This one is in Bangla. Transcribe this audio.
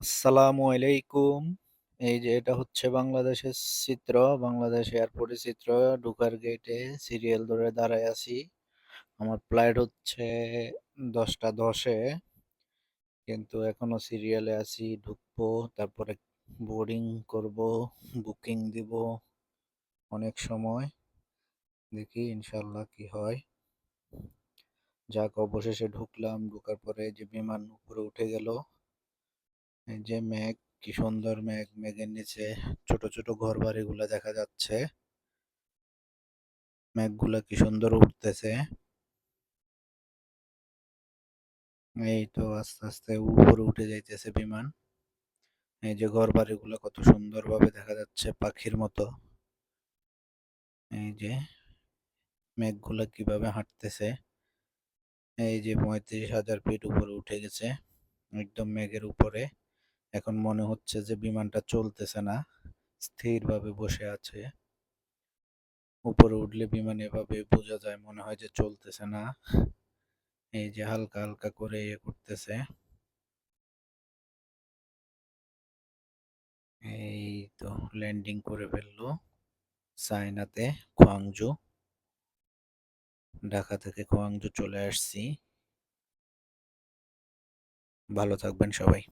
আসসালামু আলাইকুম। এই যে এটা হচ্ছে বাংলাদেশের চিত্র, বাংলাদেশ এয়ারপোর্টের চিত্র। ঢোকার গেটে সিরিয়াল ধরে দাঁড়ায় আছি। আমার ফ্লাইট হচ্ছে 10টা 10-এ, কিন্তু এখনো সিরিয়ালে আছি। ঢুকবো, তারপরে বোর্ডিং করব, বুকিং দিব। অনেক সময়, দেখি ইনশাল্লাহ কি হয়। যাক, অবশেষে ঢুকলাম। ঢোকার পরে যে বিমান উপরে উঠে গেল। এই যে মেঘ, কি সুন্দর মেঘ, মেঘের নিচে ছোট ছোট ঘর বাড়িগুলো দেখা যাচ্ছে। মেঘগুলা কি সুন্দর উঠতেছে। এই তো আস্তে আস্তে উপরে উঠে যাইতেছে বিমান। এই যে ঘর বাড়িগুলো কত সুন্দর ভাবে দেখা যাচ্ছে, পাখির মতো। এই যে মেঘগুলা কিভাবে হাঁটতেছে। এই যে 35,000 ফিট উপরে উঠে গেছে, একদম মেঘের উপরে। এখন মনে হচ্ছে যে বিমানটা চলতেছে না, স্থিরভাবে বসে আছে। উপরে উঠলে বিমান এভাবে বোঝা যায়, মনে হয় যে চলতেছে না। এই যে হালকা হালকা করে ইয়ে করতেছে। এই তো ল্যান্ডিং করে ফেললো চায়নাতে, কোয়াংজু। ঢাকা থেকে কোয়াংজু চলে আসছি। ভালো থাকবেন সবাই।